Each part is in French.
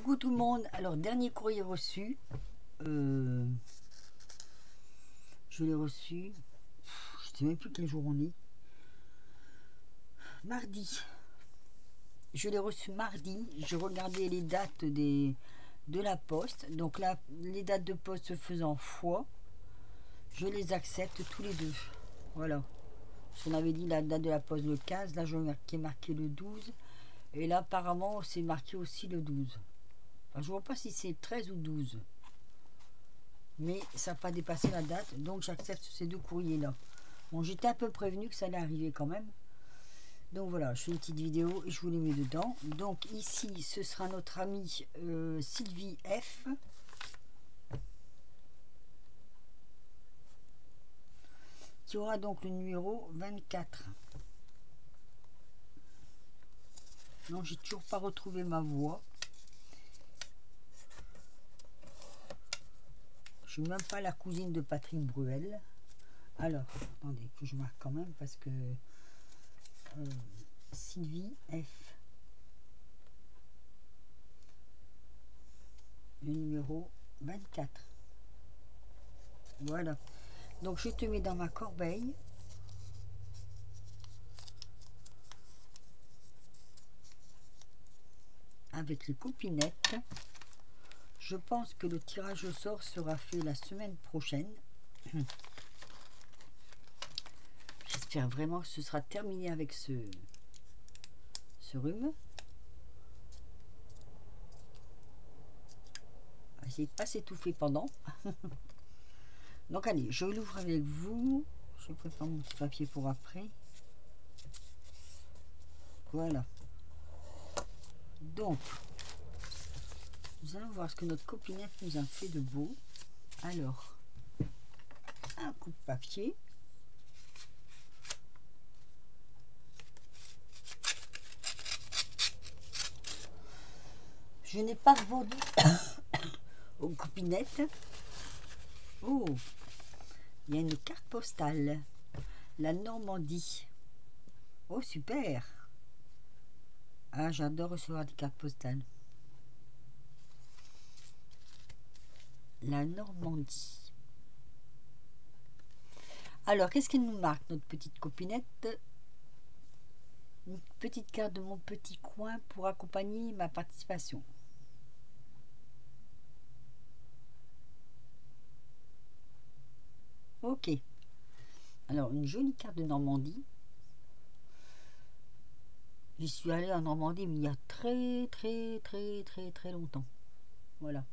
Coucou tout le monde, alors dernier courrier reçu, je l'ai reçu, je sais même plus quel jour on est, mardi, je l'ai reçu mardi, je regardais les dates de la poste, donc là les dates de poste se faisant foi, je les accepte tous les deux, voilà, on avait dit la date de la poste le 15, là je marquais marqué le 12, et là apparemment c'est marqué aussi le 12. Enfin, je vois pas si c'est 13 ou 12, mais ça n'a pas dépassé la date, donc j'accepte ces deux courriers là. Bon, j'étais un peu prévenu que ça allait arriver quand même, donc voilà, je fais une petite vidéo et je vous les mets dedans. Donc ici ce sera notre amie Sylvie F, qui aura donc le numéro 24. Non, j'ai toujours pas retrouvé ma voix. Je suis même pas la cousine de Patrick Bruel. Alors, attendez, que je marque quand même parce que Sylvie F, le numéro 24. Voilà. Donc je te mets dans ma corbeille. Avec les copinettes. Je pense que le tirage au sort sera fait la semaine prochaine. J'espère vraiment que ce sera terminé avec ce rhume. On va essayer de ne pas s'étouffer pendant. Donc allez, je l'ouvre avec vous. Je prépare mon petit papier pour après. Voilà. Donc, nous allons voir ce que notre copinette nous a fait de beau. Alors, un coup de papier. Je n'ai pas répondu aux copinettes. Oh, il y a une carte postale. La Normandie. Oh, super. Ah, j'adore recevoir des cartes postales. La Normandie. Alors, qu'est-ce qu'elle nous marque, notre petite copinette? Une petite carte de mon petit coin pour accompagner ma participation. Ok. Alors, une jolie carte de Normandie. J'y suis allée en Normandie, mais il y a très longtemps. Voilà.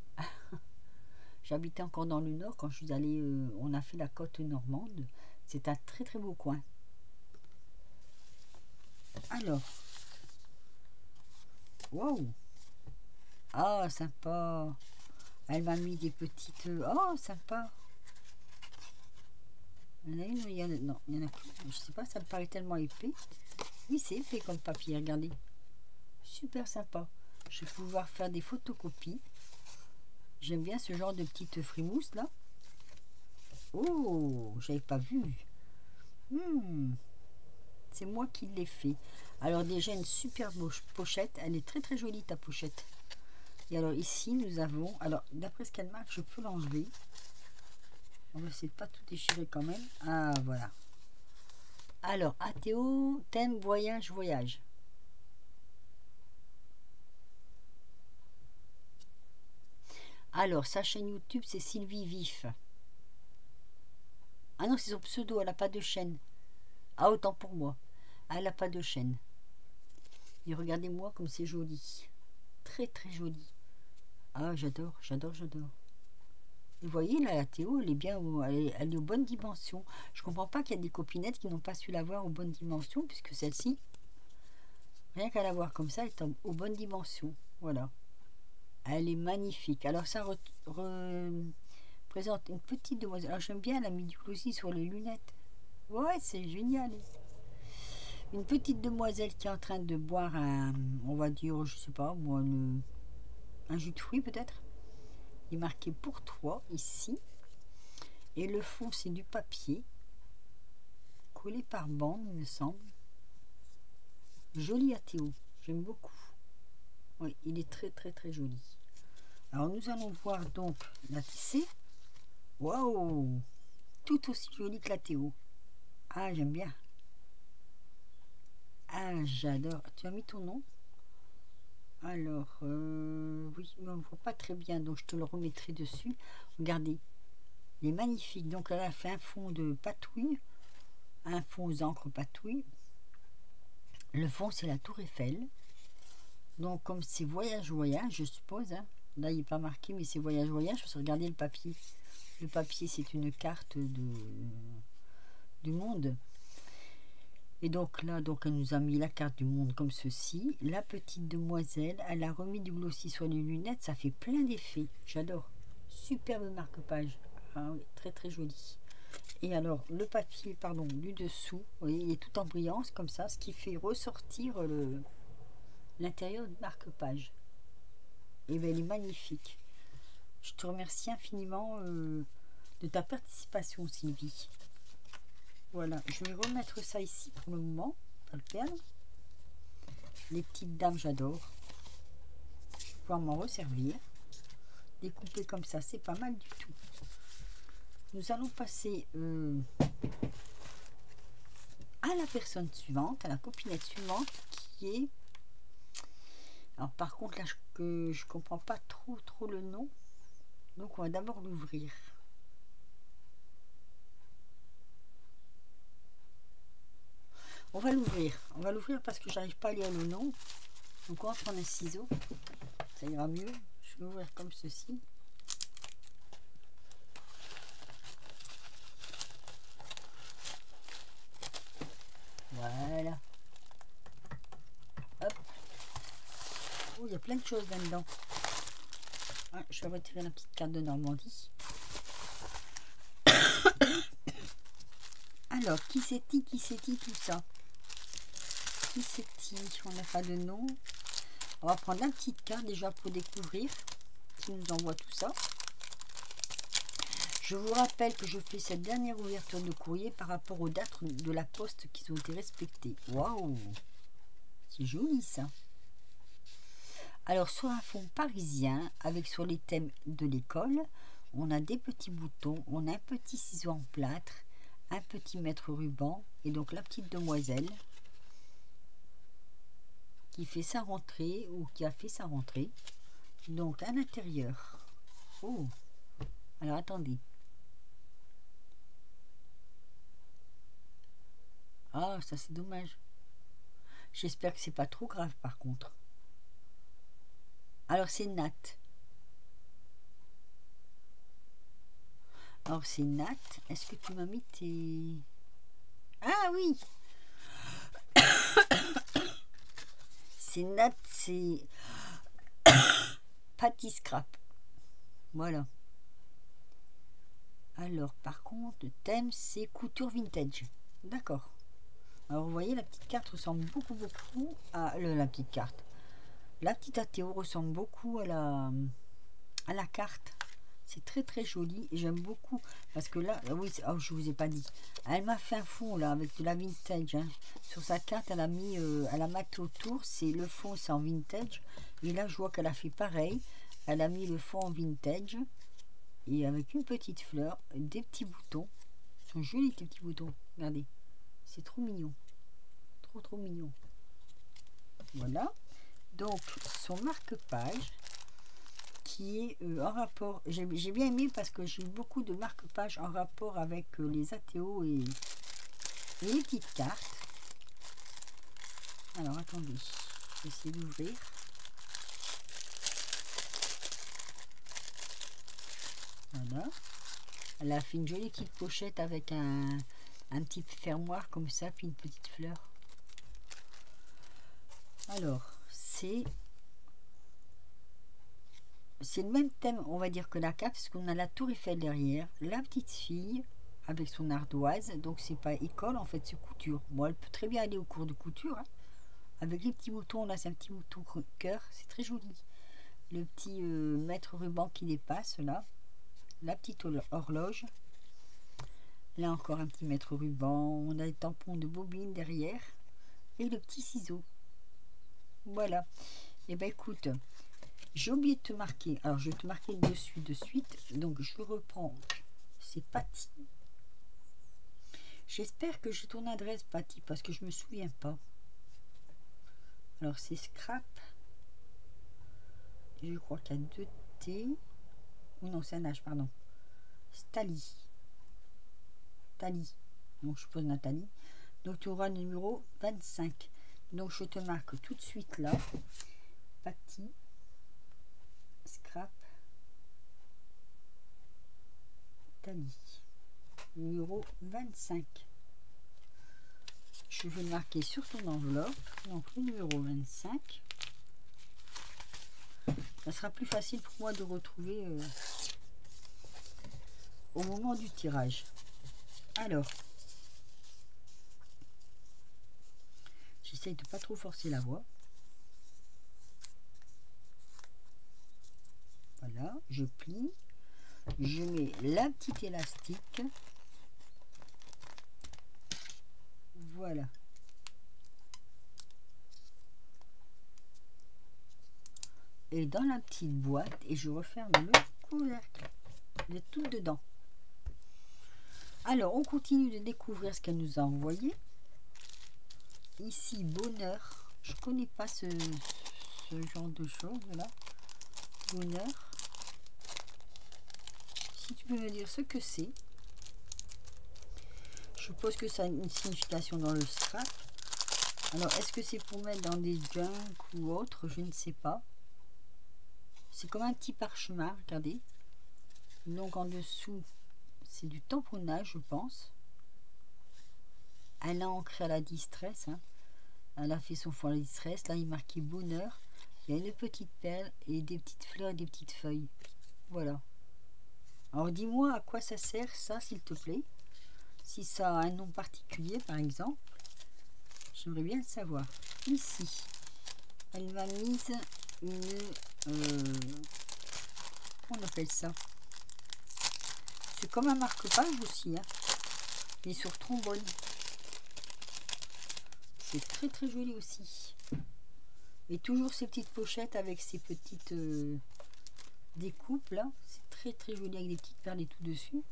J'habitais encore dans le nord quand je suis allée. On a fait la côte normande. C'est un très beau coin. Alors. Wow. Ah, sympa. Elle m'a mis des petites. Oh, sympa. Il y en a une, il y en a. Non, il y en a plus. Je sais pas, ça me paraît tellement épais. Oui, c'est épais comme papier, regardez. Super sympa. Je vais pouvoir faire des photocopies. J'aime bien ce genre de petite frimousse là. Oh, j'avais pas vu. C'est moi qui l'ai fait. Alors déjà une super pochette. Elle est très jolie ta pochette. Et alors ici nous avons. Alors d'après ce qu'elle marque, je peux l'enlever. On va essayer de pas tout déchirer quand même. Ah voilà. Alors Athéo, thème voyage. Alors sa chaîne YouTube c'est Sylvie Vif. Ah non, c'est son pseudo, elle n'a pas de chaîne. Ah, autant pour moi. Elle n'a pas de chaîne. Et regardez-moi comme c'est joli. Très joli. Ah, j'adore. Vous voyez, là, la Théo, elle est bien, elle est aux bonnes dimensions. Je comprends pas qu'il y a des copinettes qui n'ont pas su la voir aux bonnes dimensions, puisque celle-ci, rien qu'à la voir comme ça, elle est aux bonnes dimensions. Voilà. Elle est magnifique. Alors, ça présente une petite demoiselle. Alors, j'aime bien, elle a mis du glossy sur les lunettes. Ouais, c'est génial. Une petite demoiselle qui est en train de boire un, on va dire, je sais pas, moi, un jus de fruits peut-être. Il est marqué pour toi ici. Et le fond, c'est du papier collé par bande, il me semble. Joli Athéo, j'aime beaucoup. Oui, il est très joli. Alors nous allons voir donc la tissée. Waouh, tout aussi jolie que la Théo. Ah, j'aime bien. Ah, j'adore. Tu as mis ton nom? Alors, oui, mais on ne voit pas très bien, donc je te le remettrai dessus. Regardez, il est magnifique. Donc elle a fait un fond de patouille, un fond aux encres patouille. Le fond, c'est la Tour Eiffel. Donc, comme c'est voyage, je suppose. Hein. Là, il n'est pas marqué, mais c'est voyage. Parce que regardez le papier. Le papier, c'est une carte du monde. Et donc là, donc elle nous a mis la carte du monde comme ceci. La petite demoiselle, elle a remis du glossy sur les lunettes. Ça fait plein d'effets. J'adore. Superbe marque-page. Ah oui, très très joli. Et alors, le papier, pardon, du dessous, vous voyez, il est tout en brillance comme ça, ce qui fait ressortir l'intérieur du marque-page. Et bien, il est magnifique. Je te remercie infiniment de ta participation, Sylvie. Voilà, je vais remettre ça ici pour le moment, pas le perdre. Les petites dames, j'adore. Je vais pouvoir m'en resservir. Découper comme ça, c'est pas mal du tout. Nous allons passer à la personne suivante, à la copinette suivante, qui est... Alors par contre, là, je comprends pas trop le nom. Donc on va d'abord l'ouvrir. On va l'ouvrir parce que j'arrive pas à lire le nom. Donc on va prendre un ciseau, ça ira mieux. Je vais l'ouvrir comme ceci. Voilà. Hop. Oh, il y a plein de choses là-dedans. Ah, je vais retirer la petite carte de Normandie. Alors, qui c'est-il tout ça? Qui c'est-il? On n'a pas de nom. On va prendre la petite carte déjà pour découvrir qui nous envoie tout ça. Je vous rappelle que je fais cette dernière ouverture de courrier par rapport aux dates de la poste qui ont été respectées. Waouh! C'est joli ça. Alors sur un fond parisien, avec sur les thèmes de l'école, on a des petits boutons, on a un petit ciseau en plâtre, un petit mètre ruban, et donc la petite demoiselle qui fait sa rentrée, ou qui a fait sa rentrée. Donc à l'intérieur. Oh! Alors attendez. Ah, ça c'est dommage. J'espère que c'est pas trop grave par contre. Alors c'est Nat. Alors c'est Nat. Est-ce que tu m'as mis tes... Ah oui. C'est Nat, c'est... Patty Scrap. Voilà. Alors par contre, le thème c'est couture vintage. D'accord. Alors vous voyez, la petite carte ressemble beaucoup à la petite carte. La petite Athéo ressemble beaucoup à la carte. C'est très très joli et j'aime beaucoup parce que là, oui, oh, je vous ai pas dit. Elle m'a fait un fond là avec de la vintage. Hein. Sur sa carte, elle a mis, elle a maté autour. C'est le fond, c'est en vintage. Et là, je vois qu'elle a fait pareil. Elle a mis le fond en vintage et avec une petite fleur, des petits boutons. Ils sont jolis ces petits boutons. Regardez, c'est trop mignon, trop mignon. Voilà. Donc son marque-page qui est en rapport, j'ai bien aimé parce que j'ai eu beaucoup de marque-pages en rapport avec les ATO et les petites cartes. Alors attendez, je vais essayer d'ouvrir. Voilà. Elle a fait une jolie petite pochette avec un petit fermoir comme ça, puis une petite fleur. Alors, c'est le même thème, on va dire, que la carte, parce qu'on a la tour Eiffel derrière, la petite fille avec son ardoise, donc c'est pas école, en fait, c'est couture. Bon, elle peut très bien aller au cours de couture, hein. Avec les petits boutons, là, c'est un petit bouton cœur, c'est très joli. Le petit mètre ruban qui dépasse, là. La petite horloge. Là encore un petit mètre ruban, on a les tampons de bobine derrière et le petit ciseau. Voilà. Et ben écoute, J'ai oublié de te marquer. Alors, je vais te marquer dessus de suite. Donc, je reprends. C'est Patty. J'espère que j'ai ton adresse, Patty, parce que je me souviens pas. Alors, c'est Scrap. Je crois qu'il y a 2 T. Ou non, c'est un H, pardon. Stali. Tali. Donc, je pose Nathalie. Donc, tu auras le numéro 25. Donc, je te marque tout de suite là. Patty. Scrap. Tali. Numéro 25. Je vais le marquer sur ton enveloppe. Donc, le numéro 25. Ça sera plus facile pour moi de retrouver au moment du tirage. Alors, j'essaye de pas trop forcer la voix. Voilà, je plie. Je mets la petite élastique. Voilà. Et dans la petite boîte, et je referme le couvercle. Vous êtes toutes dedans. Alors, on continue de découvrir ce qu'elle nous a envoyé. Ici, bonheur. Je connais pas ce genre de choses là. Bonheur. Si tu peux me dire ce que c'est. Je suppose que ça a une signification dans le scrap. Alors, est-ce que c'est pour mettre dans des junk ou autre? Je ne sais pas. C'est comme un petit parchemin, regardez. Donc, en dessous, c'est du tamponnage, je pense. Elle a ancré à la distress. Hein. Elle a fait son fond à la distress. Là, il est marqué bonheur. Il y a une petite perle et des petites fleurs et des petites feuilles. Voilà. Alors, dis-moi à quoi ça sert, ça, s'il te plaît. Si ça a un nom particulier, par exemple. J'aimerais bien le savoir. Ici, elle m'a mise une... comment on appelle ça? C'est comme un marque-page aussi. Hein. Mais sur trombone. C'est très très joli aussi. Et toujours ces petites pochettes avec ces petites découpes là. C'est très très joli avec des petites perles et tout dessus.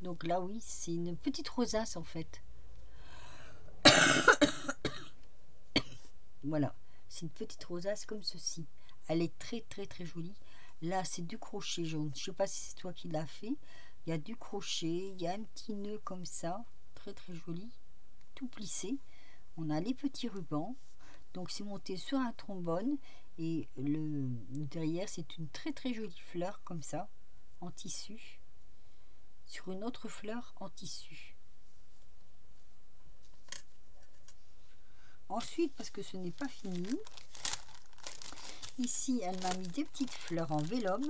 Donc là oui, c'est une petite rosace en fait. Voilà, c'est une petite rosace comme ceci. Elle est très très très jolie. Là c'est du crochet jaune. Je sais pas si c'est toi qui l'as fait. Il y a du crochet, il y a un petit nœud comme ça. Très très joli. Tout plissé. On a les petits rubans. Donc c'est monté sur un trombone. Et le derrière c'est une très très jolie fleur comme ça. En tissu. Sur une autre fleur en tissu. Ensuite, parce que ce n'est pas fini, ici elle m'a mis des petites fleurs en vélum.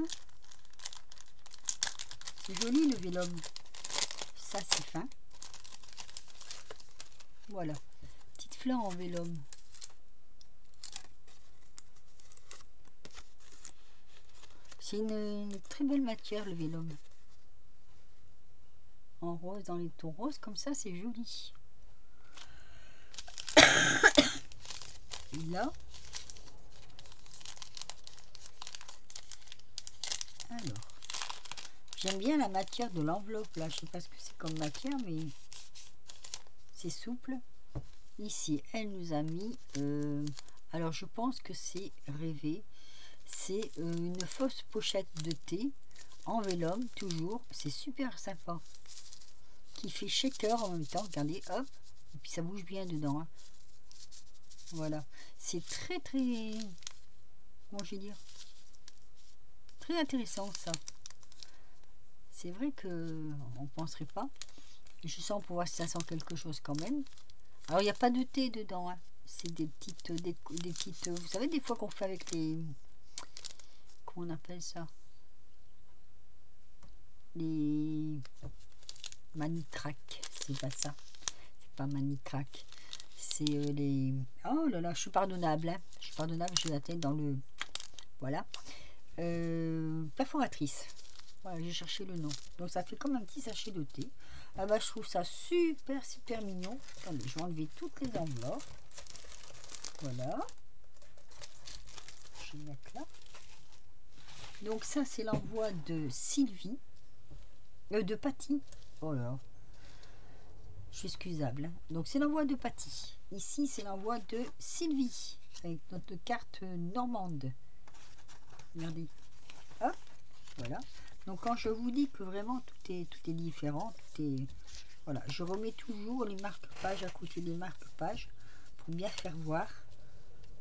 C'est joli le vélum. Ça c'est fin. Voilà. Petites fleurs en vélum. C'est une très belle matière le vélum. En rose, dans les tons roses, comme ça c'est joli. Et là, alors, j'aime bien la matière de l'enveloppe là. Je sais pas ce que c'est comme matière, mais c'est souple. Ici, elle nous a mis. Alors, je pense que c'est rêvé. C'est une fausse pochette de thé en vélum, toujours. C'est super sympa. Qui fait shaker en même temps. Regardez, hop. Et puis ça bouge bien dedans. Hein. Voilà. C'est très très... Comment je vais dire? Très intéressant ça. C'est vrai que on penserait pas. Je sens pour voir si ça sent quelque chose quand même. Alors il n'y a pas de thé dedans. Hein. C'est des petites... Des petites... Vous savez des fois qu'on fait avec les... Comment on appelle ça? Les... Manicrac. C'est pas ça. C'est pas manicrac. C'est les... Oh là là, je suis pardonnable. Hein. Je suis pardonnable, j'ai la tête dans le... Voilà. Perforatrice. Voilà, j'ai cherché le nom. Donc ça fait comme un petit sachet de thé. Ah bah, je trouve ça super, super mignon. Attendez, je vais enlever toutes les enveloppes. Voilà. Je vais mettre là. Donc ça, c'est l'envoi de Sylvie, de Patty. Oh là, je suis excusable. Hein. Donc c'est l'envoi de Patty. Ici, c'est l'envoi de Sylvie, avec notre carte normande. Regardez. Hop, voilà. Donc quand je vous dis que vraiment tout est différent, tout est... Voilà, je remets toujours les marque-pages à côté des marque-pages pour bien faire voir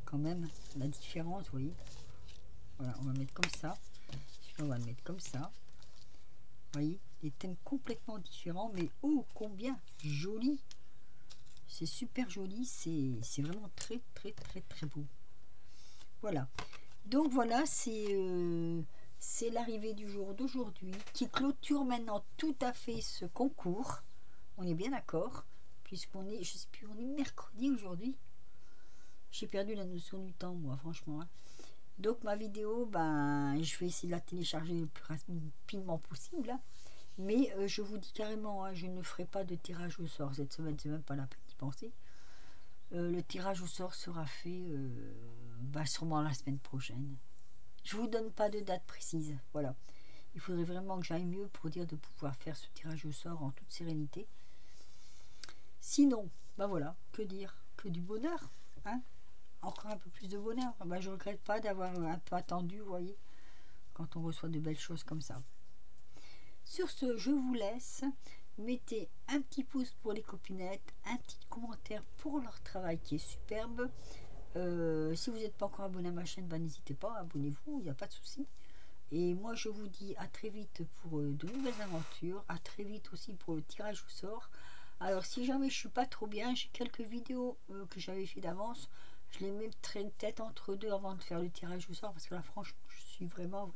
quand même la différence, vous voyez. Voilà, on va mettre comme ça. On va le mettre comme ça. Vous voyez, des thèmes complètement différents, mais oh combien joli. C'est super joli, c'est vraiment très beau. Voilà. Donc voilà, c'est l'arrivée du jour d'aujourd'hui qui clôture maintenant tout à fait ce concours. On est bien d'accord, puisqu'on est, je sais plus, on est mercredi aujourd'hui. J'ai perdu la notion du temps, moi, franchement. Hein. Donc ma vidéo, ben, je vais essayer de la télécharger le plus rapidement possible. Hein. Mais je vous dis carrément, hein, je ne ferai pas de tirage au sort cette semaine, c'est même pas la peine d'y penser. Le tirage au sort sera fait sûrement la semaine prochaine. Je vous donne pas de date précise, voilà. Il faudrait vraiment que j'aille mieux pour dire de pouvoir faire ce tirage au sort en toute sérénité. Sinon, ben voilà, que dire, que du bonheur, hein. Encore un peu plus de bonheur. Ben, je regrette pas d'avoir un peu attendu, vous voyez, quand on reçoit de belles choses comme ça. Sur ce, je vous laisse. Mettez un petit pouce pour les copinettes, un petit commentaire pour leur travail qui est superbe. Si vous n'êtes pas encore abonné à ma chaîne, ben, n'hésitez pas, abonnez-vous, il n'y a pas de souci. Et moi, je vous dis à très vite pour de nouvelles aventures, à très vite aussi pour le tirage au sort. Alors, si jamais je suis pas trop bien, j'ai quelques vidéos que j'avais fait d'avance. Je les mettrai peut-être entre deux avant de faire le tirage au sort, parce que là, franchement, je suis vraiment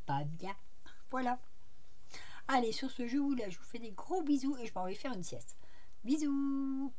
pas bien. Voilà. Allez, sur ce, je vous laisse, je vous fais des gros bisous et je m'en vais faire une sieste. Bisous.